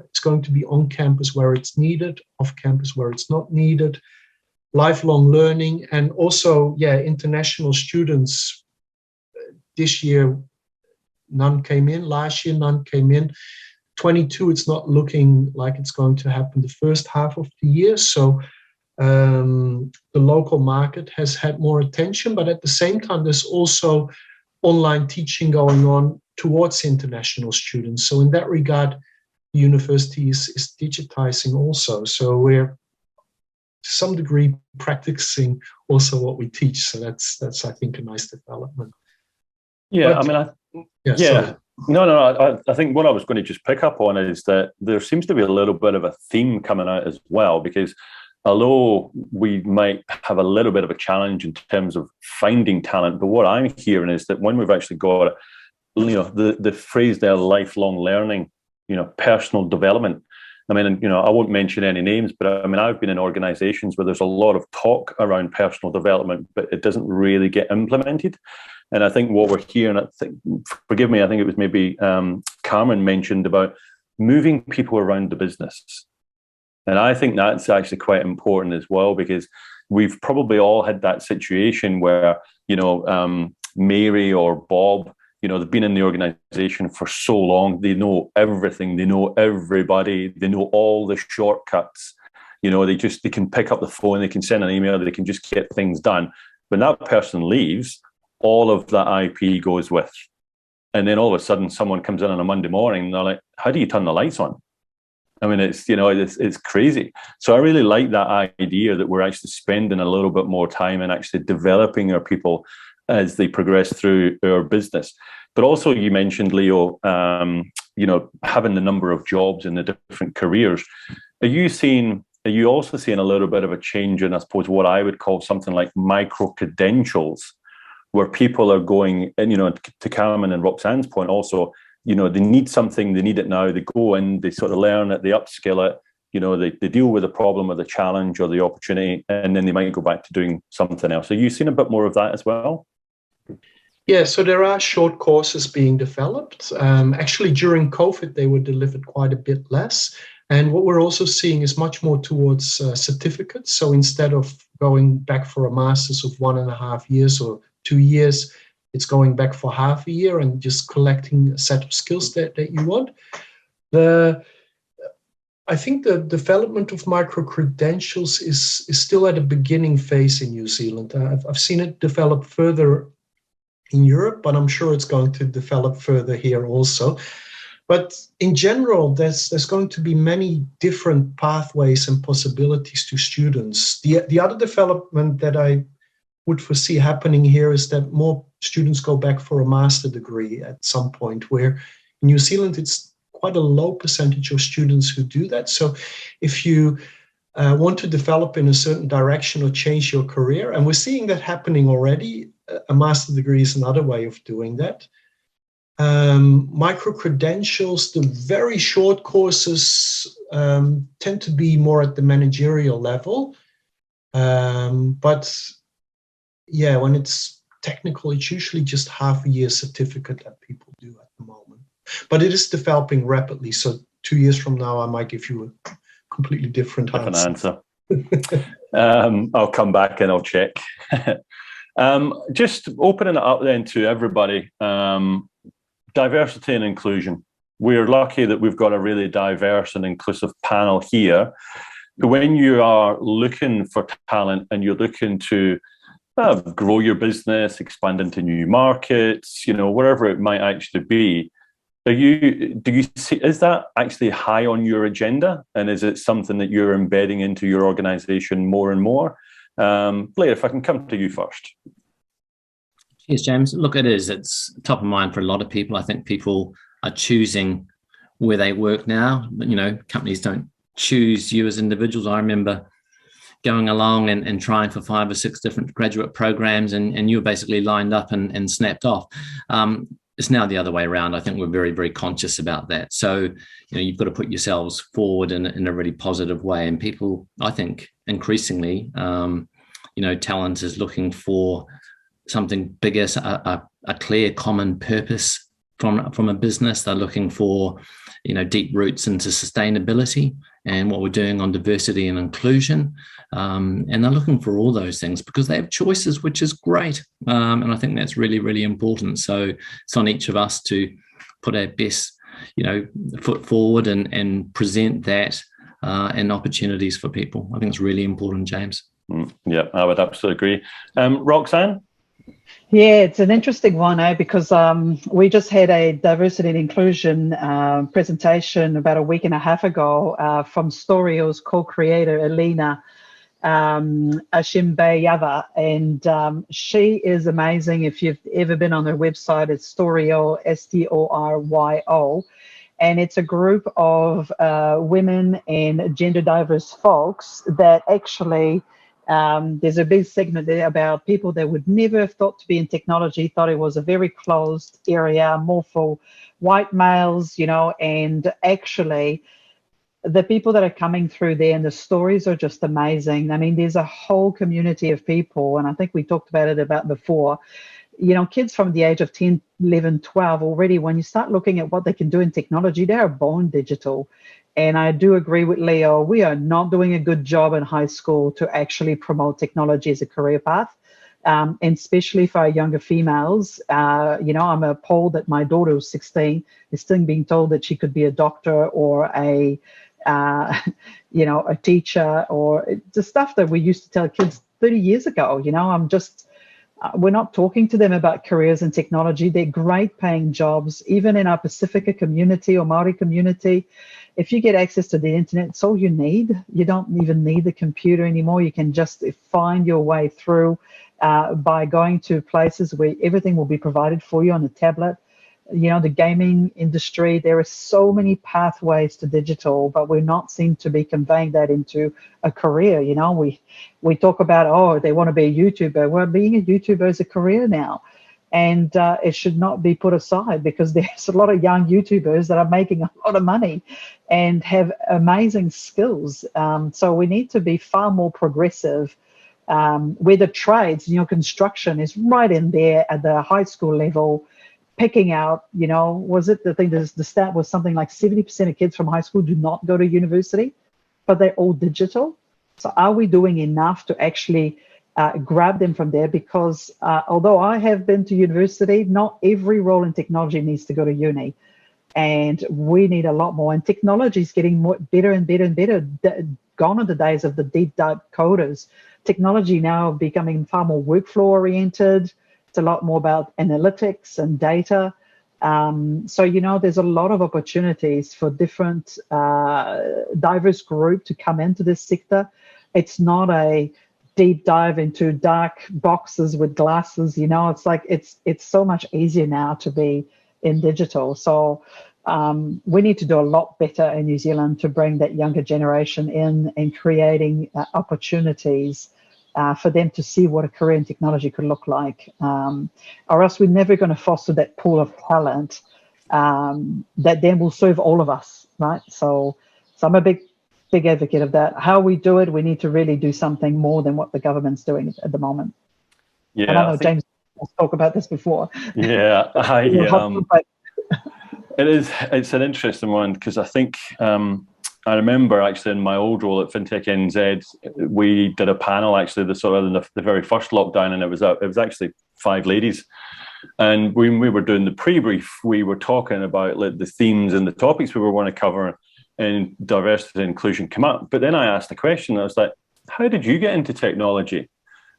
It's going to be on campus where it's needed, off campus where it's not needed, lifelong learning, and also, international students. This year, none came in. Last year, none came in. 22, it's not looking like it's going to happen the first half of the year. So the local market has had more attention, but at the same time, there's also online teaching going on towards international students. So in that regard, the university is digitizing also. So we're to some degree practicing also what we teach. So that's I think a nice development. Yeah, but, Sorry. No. I think what I was going to just pick up on is that there seems to be a little bit of a theme coming out as well, because although we might have a little bit of a challenge in terms of finding talent, but what I'm hearing is that when we've actually got, the phrase there, lifelong learning, personal development. I mean, I won't mention any names, but I mean, I've been in organizations where there's a lot of talk around personal development, but it doesn't really get implemented. And I think what we're hearing, forgive me, I think it was maybe Carmen mentioned about moving people around the business. And I think that's actually quite important as well, because we've probably all had that situation where, Mary or Bob, they've been in the organization for so long, they know everything, they know everybody, they know all the shortcuts. They can pick up the phone, they can send an email, they can just get things done. When that person leaves, all of that IP goes with. And then all of a sudden someone comes in on a Monday morning and they're like, how do you turn the lights on? I mean, it's crazy. So I really like that idea that we're actually spending a little bit more time and actually developing our people as they progress through our business. But also you mentioned, Leo, having the number of jobs in the different careers. Are you also seeing a little bit of a change in, I suppose, what I would call something like micro-credentials, where people are going, and, to Carmen and Roxanne's point also, they need something, they need it now, they go in, they sort of learn it, they upskill it, they deal with the problem or the challenge or the opportunity, and then they might go back to doing something else. Are you seeing a bit more of that as well? Yeah, so there are short courses being developed. Actually, during COVID, they were delivered quite a bit less. And what we're also seeing is much more towards certificates. So instead of going back for a master's of 1.5 years or 2 years, it's going back for half a year and just collecting a set of skills that you want. I think the development of micro-credentials is still at a beginning phase in New Zealand. I've seen it develop further in Europe, but I'm sure it's going to develop further here also. But in general, there's going to be many different pathways and possibilities to students. The other development that I would foresee happening here is that more students go back for a master degree at some point, where in New Zealand, it's quite a low percentage of students who do that. So if you want to develop in a certain direction or change your career, and we're seeing that happening already, a master degree is another way of doing that. Micro-credentials, the very short courses tend to be more at the managerial level. But yeah, when it's technical, it's usually just half a year certificate that people do at the moment. But it is developing rapidly. So 2 years from now, I might give you a completely different answer. I'll come back and I'll check. Just opening it up then to everybody. Diversity and inclusion. We're lucky that we've got a really diverse and inclusive panel here. When you are looking for talent and you're looking to grow your business, expand into new markets, wherever it might actually be, do you see, is that actually high on your agenda? And is it something that you're embedding into your organization more and more? Blair, if I can come to you first. Yes, James. Look, it is. It's top of mind for a lot of people. I think people are choosing where they work now. Companies don't choose you as individuals. I remember going along and trying for 5 or 6 different graduate programs, and you were basically lined up and snapped off. It's now the other way around. I think we're very, very conscious about that. So, you've got to put yourselves forward in a really positive way. And people, I think, increasingly, talent is looking for something bigger, a clear common purpose from a business. They're looking for, deep roots into sustainability and what we're doing on diversity and inclusion. And they're looking for all those things because they have choices, which is great. And I think that's really, really important. So it's on each of us to put our best, foot forward and present that and opportunities for people. I think it's really important, James. Yeah, I would absolutely agree. Roxanne? Yeah, it's an interesting one, because we just had a diversity and inclusion presentation about a week and a half ago from Storio's co-creator, Elena Ashimbayava, and she is amazing. If you've ever been on their website, it's Storio, STORYO, and it's a group of women and gender diverse folks that actually there's a big segment there about people that would never have thought to be in technology, thought it was a very closed area, more for white males, and actually the people that are coming through there and the stories are just amazing. I mean, there's a whole community of people, and I think we talked about it before, kids from the age of 10, 11, 12 already, when you start looking at what they can do in technology, they are born digital. And I do agree with Leo, we are not doing a good job in high school to actually promote technology as a career path. And especially for our younger females, I'm appalled that my daughter, who's 16, is still being told that she could be a doctor or a teacher, or the stuff that we used to tell kids 30 years ago. We're not talking to them about careers in technology. They're great paying jobs, even in our Pacifica community or Maori community. If you get access to the internet, it's all you need. You don't even need the computer anymore. You can just find your way through by going to places where everything will be provided for you on a tablet. The gaming industry, there are so many pathways to digital, but we're not seem to be conveying that into a career. We talk about, they want to be a YouTuber. Well, being a YouTuber is a career now. And it should not be put aside, because there's a lot of young YouTubers that are making a lot of money and have amazing skills. So we need to be far more progressive, where the trades, construction is right in there at the high school level, picking out, the stat was something like 70% of kids from high school do not go to university, but they're all digital. So are we doing enough to actually grab them from there? Because although I have been to university, not every role in technology needs to go to uni. And we need a lot more. And technology is getting better and better and better. Gone are the days of the deep dive coders. Technology now becoming far more workflow oriented. It's a lot more about analytics and data. There's a lot of opportunities for different diverse group to come into this sector. It's not a deep dive into dark boxes with glasses. It's so much easier now to be in digital. So we need to do a lot better in New Zealand to bring that younger generation in and creating opportunities for them to see what a career in technology could look like, or else we're never going to foster that pool of talent that then will serve all of us, right? So I'm a big advocate of that. How we do it, we need to really do something more than what the government's doing at the moment. Yeah, and I know James has talked about this before. Yeah, it's an interesting one, because I think I remember actually in my old role at FinTech NZ, we did a panel actually the very first lockdown, and it was actually 5 ladies. And when we were doing the pre-brief, we were talking about the themes and the topics we were going to cover, and diversity and inclusion come up. But then I asked the question, I was like, how did you get into technology?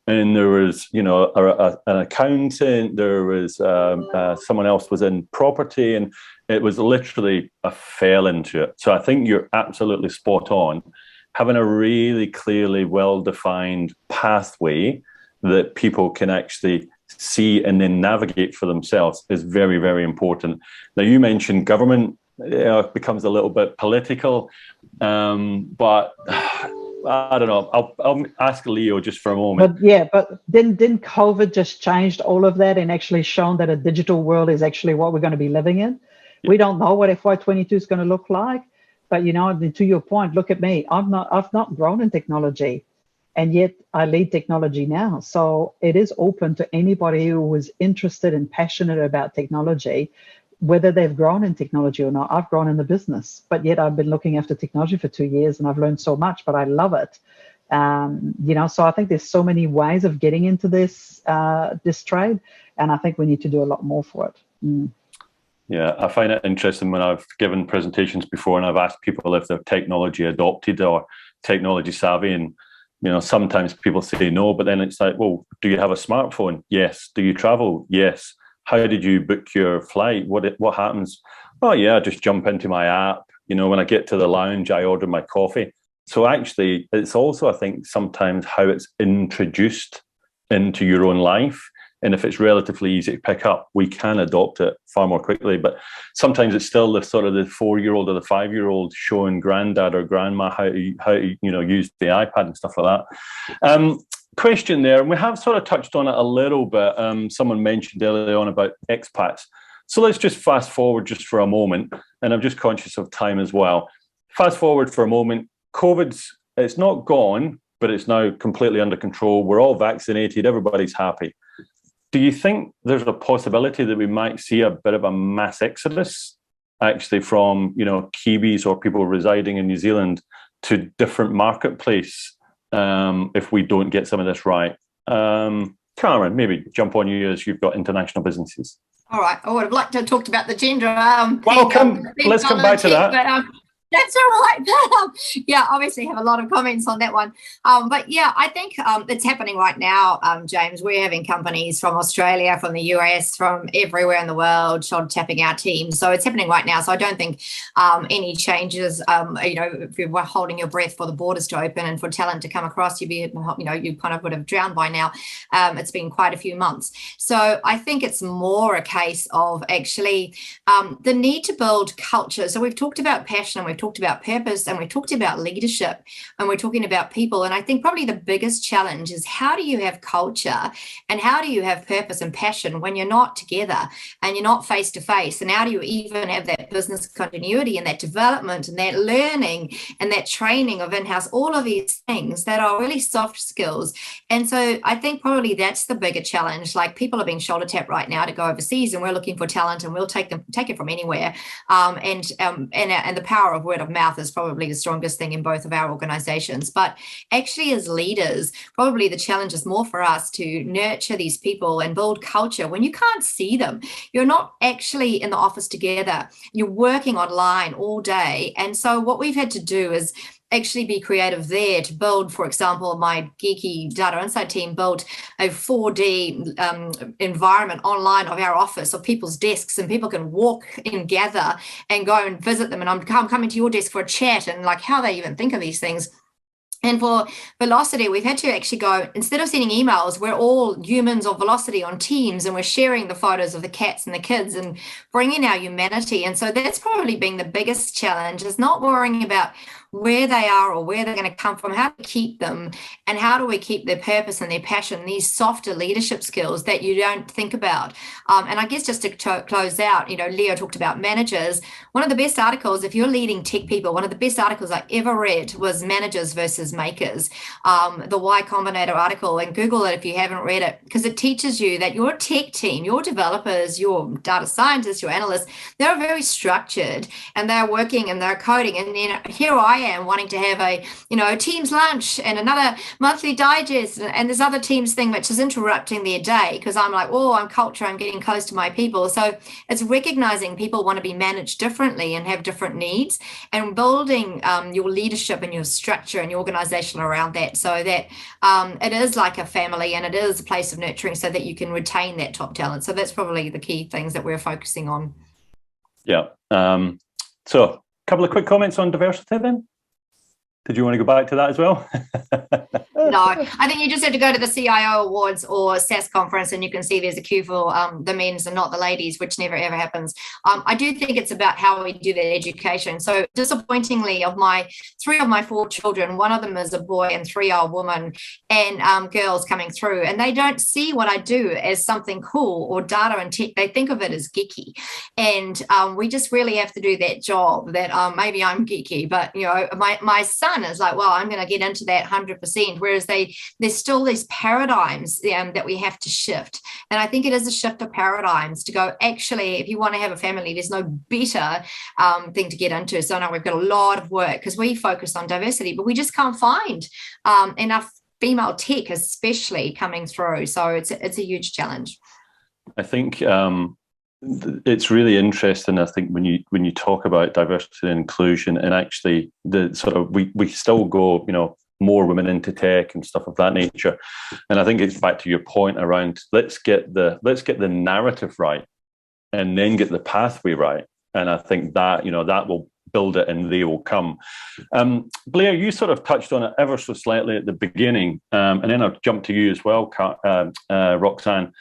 And there was, an accountant, there was someone else was in property, and it was literally I fell into it. So I think you're absolutely spot on. Having a really clearly well-defined pathway that people can actually see and then navigate for themselves is very, very important. Now, you mentioned government. It becomes a little bit political, but I don't know. I'll ask Leo just for a moment. But didn't COVID just changed all of that and actually shown that a digital world is actually what we're going to be living in? Yeah. We don't know what FY22 is going to look like, but to your point, look at me. I've not grown in technology, and yet I lead technology now. So it is open to anybody who is interested and passionate about technology, whether they've grown in technology or not. I've grown in the business, but yet I've been looking after technology for 2 years, and I've learned so much, but I love it. So I think there's so many ways of getting into this trade, and I think we need to do a lot more for it. Yeah, I find it interesting when I've given presentations before and I've asked people if they're technology adopted or technology savvy, and sometimes people say no, but then it's like, well, do you have a smartphone? Yes. Do you travel? Yes. How did you book your flight? What happens? Oh yeah, I just jump into my app. When I get to the lounge, I order my coffee. So actually, it's also, I think, sometimes how it's introduced into your own life. And if it's relatively easy to pick up, we can adopt it far more quickly. But sometimes it's still the 4-year-old or the 5-year-old showing granddad or grandma how to use the iPad and stuff like that. Question there, and we have sort of touched on it a little bit. Someone mentioned earlier on about expats. So let's just fast forward just for a moment, and I'm just conscious of time as well. Fast forward for a moment. It's not gone, but it's now completely under control. We're all vaccinated. Everybody's happy. do you think there's a possibility that we might see a bit of a mass exodus actually from, Kiwis or people residing in New Zealand to different marketplace if we don't get some of this right? Carmen, maybe jump on you as you've got international businesses. All right. I would have liked to have talked about the gender. Let's come back to that. But, that's all right. Yeah, obviously have a lot of comments on that one. But yeah, I think it's happening right now, James. We're having companies from Australia, from the US, from everywhere in the world shoulder tapping our team. So it's happening right now. So I don't think any changes, if you were holding your breath for the borders to open and for talent to come across, you kind of would have drowned by now. It's been quite a few months. So I think it's more a case of actually the need to build culture. So we've talked about passion, and we've talked about purpose, and we talked about leadership, and we're talking about people. And I think probably the biggest challenge is, how do you have culture and how do you have purpose and passion when you're not together and you're not face to face? And how do you even have that business continuity and that development and that learning and that training of in-house, all of these things that are really soft skills? And so I think probably that's the bigger challenge. Like, people are being shoulder tapped right now to go overseas, and we're looking for talent, and we'll take it from anywhere. And the power of word of mouth is probably the strongest thing in both of our organizations. But actually, as leaders, probably the challenge is more for us to nurture these people and build culture when you can't see them. You're not actually in the office together. You're working online all day. And so what we've had to do is actually be creative there to build. For example, my geeky data insight team built a 4D environment online of our office, of people's desks, and people can walk and gather and go and visit them. And I'm coming to your desk for a chat, and like, how they even think of these things. And for Valocity, we've had to actually go, instead of sending emails, we're all humans of Valocity on Teams, and we're sharing the photos of the cats and the kids and bringing our humanity. And so that's probably been the biggest challenge, is not worrying about where they are or where they're going to come from, how to keep them, and how do we keep their purpose and their passion, these softer leadership skills that you don't think about. And I guess just to close out, Leo talked about managers. One of the best articles, if you're leading tech people, one of the best articles I ever read was Managers versus Makers, the Y Combinator article, and Google it if you haven't read it, because it teaches you that your tech team, your developers, your data scientists, your analysts, they're very structured, and they're working and they're coding. And then here I am wanting to have a team's lunch and another monthly digest and this other team's thing, which is interrupting their day, because I'm like, I'm culture, I'm getting close to my people. So it's recognizing people want to be managed differently and have different needs, and building your leadership and your structure and your organization around that, so that it is like a family and it is a place of nurturing, so that you can retain that top talent. So that's probably the key things that we're focusing on. Yeah. So a couple of quick comments on diversity then. Did you want to go back to that as well? No, I think you just have to go to the CIO Awards or SAS conference, and you can see there's a queue for the men's and not the ladies, which never ever happens. I do think it's about how we do that education. So disappointingly, of my 3 of my 4 children, 1 of them is a boy and 3 are women, and girls coming through, and they don't see what I do as something cool or data and tech. They think of it as geeky, and we just really have to do that job. That maybe I'm geeky, but my son is like, well, I'm going to get into that 100%. Whereas there's still these paradigms that we have to shift. And I think it is a shift of paradigms to go, actually, if you want to have a family, there's no better thing to get into. So now we've got a lot of work, because we focus on diversity, but we just can't find enough female tech, especially, coming through. So it's a huge challenge. I think it's really interesting. I think when you talk about diversity and inclusion, and actually the sort of we still go, more women into tech and stuff of that nature. And I think it's back to your point around let's get the narrative right, and then get the pathway right. And I think that that will build it, and they will come. Blair, you sort of touched on it ever so slightly at the beginning, and then I'll jump to you as well, Roxanne.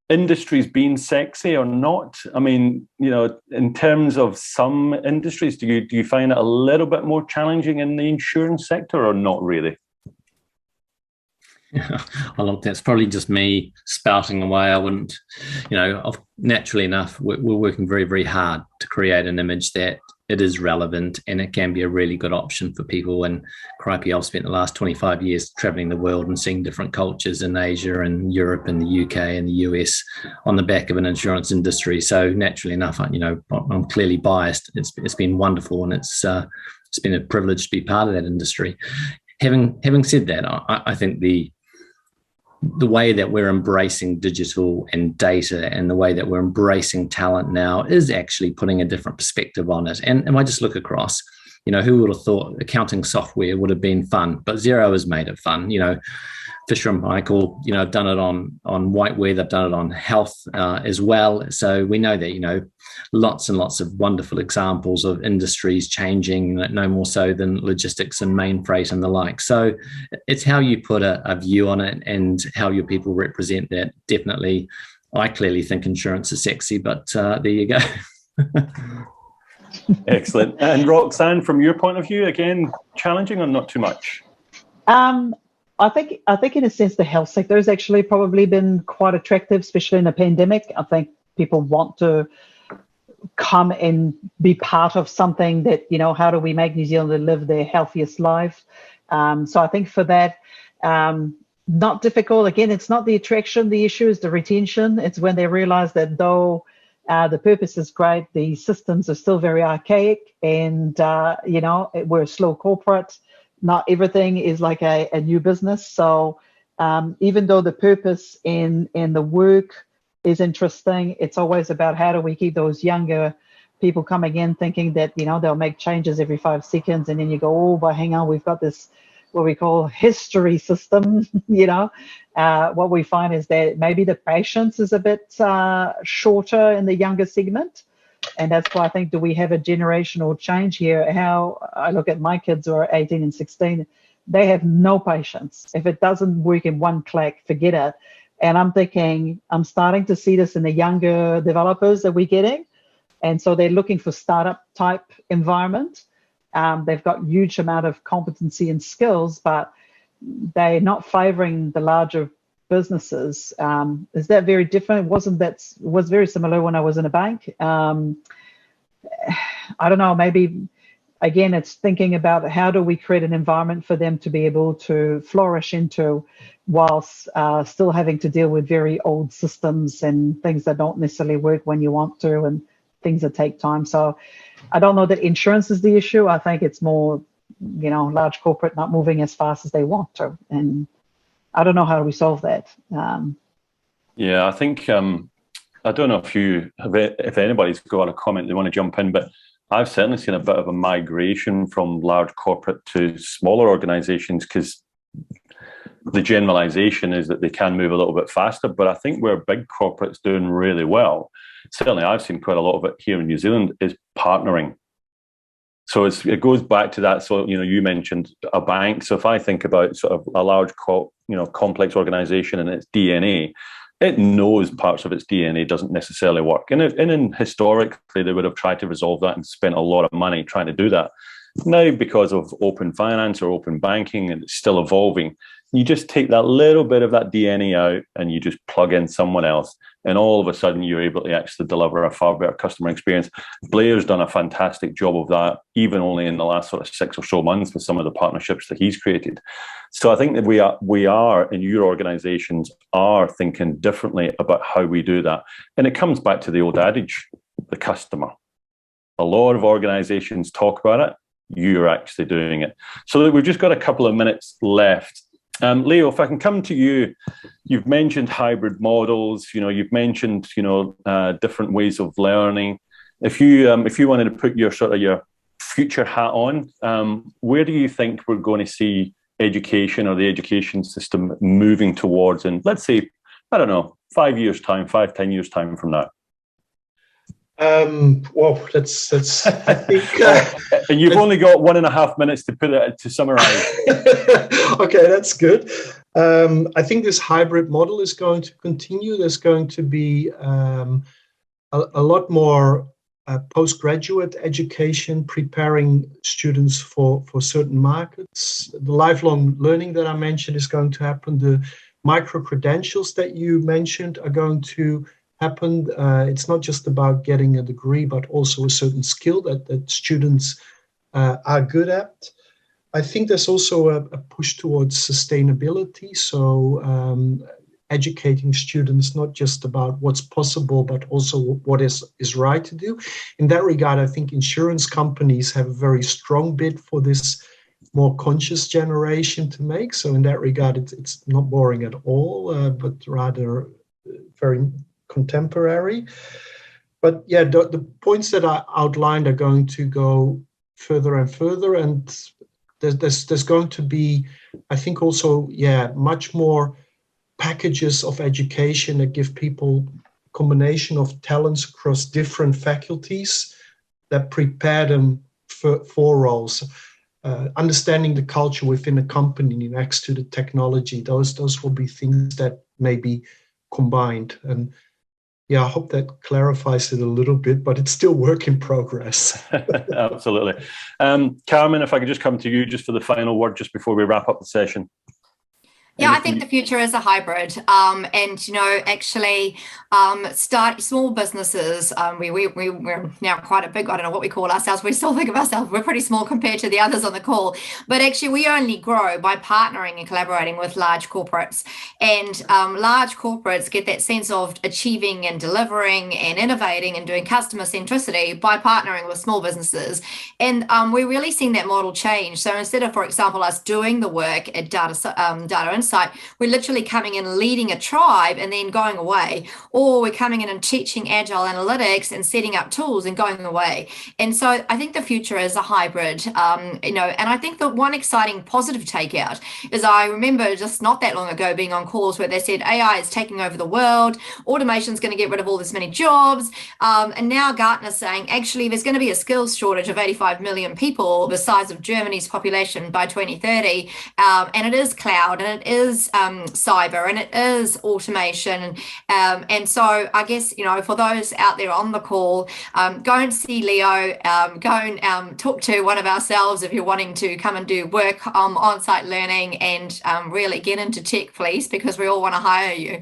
Industries being sexy or not? I mean, in terms of some industries, do you find it a little bit more challenging in the insurance sector, or not really? Look, that's probably just me spouting away. I wouldn't, naturally enough, we're working very, very hard to create an image that it is relevant, and it can be a really good option for people. And crikey, I've spent the last 25 years traveling the world and seeing different cultures in Asia and Europe and the UK and the US on the back of an insurance industry. So naturally enough, I'm clearly biased. It's been wonderful, and it's been a privilege to be part of that industry. Having said that, I think the way that we're embracing digital and data and the way that we're embracing talent now is actually putting a different perspective on it. And I just look across, who would have thought accounting software would have been fun, but Xero has made it fun. Fisher and Michael, have done it on whiteware. They've done it on health as well. So we know that, lots and lots of wonderful examples of industries changing, no more so than logistics and main freight and the like. So it's how you put a view on it and how your people represent that. Definitely, I clearly think insurance is sexy, but there you go. Excellent. And Roxanne, from your point of view, again, challenging or not too much? I think in a sense the health sector has actually probably been quite attractive, especially in a pandemic. I think people want to come and be part of something that, how do we make New Zealand live their healthiest life? So I think for that, not difficult. Again, it's not the attraction. The issue is the retention. It's when they realize that though the purpose is great, the systems are still very archaic, and, we're a slow corporate. Not everything is like a new business. So even though the purpose in the work is interesting, it's always about how do we keep those younger people coming in thinking that, they'll make changes every 5 seconds. And then you go, oh, but hang on, we've got this, what we call history system. What we find is that maybe the patience is a bit shorter in the younger segment. And that's why I think, do we have a generational change here? How I look at my kids who are 18 and 16, they have no patience. If it doesn't work in one click, forget it. And I'm thinking, I'm starting to see this in the younger developers that we're getting. And so they're looking for startup type environment. They've got huge amount of competency and skills, but they're not favoring the larger businesses. Is that very different? Was very similar when I was in a bank. I don't know, maybe again it's thinking about how do we create an environment for them to be able to flourish into whilst still having to deal with very old systems and things that don't necessarily work when you want to, and things that take time. So I don't know that insurance is the issue. I think it's more, large corporate not moving as fast as they want to, and I don't know how we solve that. Yeah, I think, I don't know if anybody's got a comment they want to jump in, but I've certainly seen a bit of a migration from large corporate to smaller organizations, because the generalization is that they can move a little bit faster. But I think where big corporate's doing really well, certainly I've seen quite a lot of it here in New Zealand, is partnering. So it goes back to that. So, you mentioned a bank. So if I think about sort of a large, complex organization and its DNA, it knows parts of its DNA doesn't necessarily work. And historically, they would have tried to resolve that and spent a lot of money trying to do that. Now, because of open finance or open banking, and it's still evolving, you just take that little bit of that DNA out and you just plug in someone else. And all of a sudden, you're able to actually deliver a far better customer experience. Blair's done a fantastic job of that, even only in the last sort of 6 or so months with some of the partnerships that he's created. So I think that we are, and your organizations are thinking differently about how we do that. And it comes back to the old adage, the customer. A lot of organizations talk about it. You're actually doing it. So we've just got a couple of minutes left. Leo, if I can come to you, you've mentioned hybrid models. You've mentioned different ways of learning. If you wanted to put your future hat on, where do you think we're going to see education or the education system moving towards? And let's say, I don't know, 5 years time, 10 years time from now. Well, let's I think, and you've only got 1.5 minutes to summarize. Okay, that's good. I think this hybrid model is going to continue. There's going to be a lot more postgraduate education, preparing students for certain markets. The lifelong learning that I mentioned is going to happen. The micro credentials that you mentioned are going to happened. It's not just about getting a degree, but also a certain skill that students are good at. I think there's also a push towards sustainability. So educating students not just about what's possible, but also what is right to do. In that regard, I think insurance companies have a very strong bid for this more conscious generation to make. So in that regard, it's not boring at all, but rather very contemporary. But yeah, the points that I outlined are going to go further and further, and there's going to be, I think, also much more packages of education that give people a combination of talents across different faculties that prepare them for roles. Understanding the culture within a company next to the technology, those will be things that may be combined. And yeah, I hope that clarifies it a little bit, but it's still work in progress. Absolutely. Carmen, if I could just come to you just for the final word, just before we wrap up the session. Yeah, I think the future is a hybrid, and actually, start small businesses. We're now quite a big. I don't know what we call ourselves. We still think of ourselves. We're pretty small compared to the others on the call, but actually, we only grow by partnering and collaborating with large corporates. And large corporates get that sense of achieving and delivering and innovating and doing customer centricity by partnering with small businesses. And we're really seeing that model change. So instead of, for example, us doing the work at data insight, we're literally coming in leading a tribe and then going away, or we're coming in and teaching agile analytics and setting up tools and going away. And so I think the future is a hybrid, and I think the one exciting positive takeout is I remember just not that long ago being on calls where they said AI is taking over the world, automation is going to get rid of all this many jobs, and now Gartner's saying actually there's going to be a skills shortage of 85 million people, the size of Germany's population by 2030, and it is cloud, and it is cyber, and it is automation, and so I guess for those out there on the call, go and see Leo, go and talk to one of ourselves if you're wanting to come and do work on-site learning, and really get into tech, please, because we all want to hire you.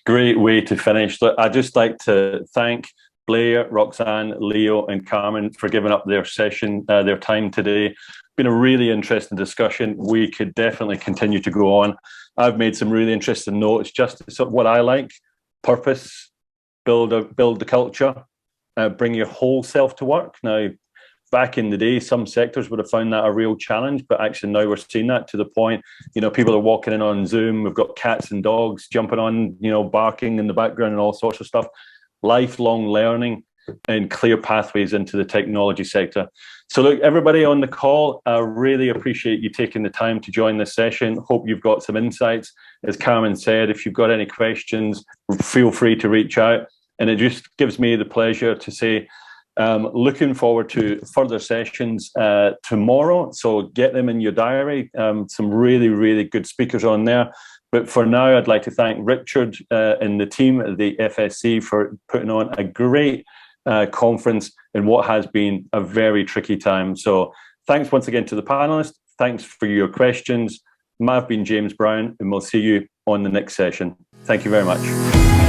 Great way to finish. I'd just like to thank Blair, Roxanne, Leo, and Carmen for giving up their session, their time today. Been a really interesting discussion. We could definitely continue to go on. I've made some really interesting notes, just sort of what I like: purpose, build the culture, bring your whole self to work. Now, back in the day, some sectors would have found that a real challenge, but actually now we're seeing that to the point, people are walking in on Zoom. We've got cats and dogs jumping on, barking in the background and all sorts of stuff. Lifelong learning and clear pathways into the technology sector. So look, everybody on the call, I really appreciate you taking the time to join this session. Hope you've got some insights. As Carmen said, if you've got any questions, feel free to reach out. And it just gives me the pleasure to say, looking forward to further sessions tomorrow. So get them in your diary. Some really, really good speakers on there. But for now, I'd like to thank Richard and the team at the FSC for putting on a great conference in what has been a very tricky time. So thanks once again to the panelists. Thanks for your questions. I've been James Brown, and we'll see you on the next session. Thank you very much.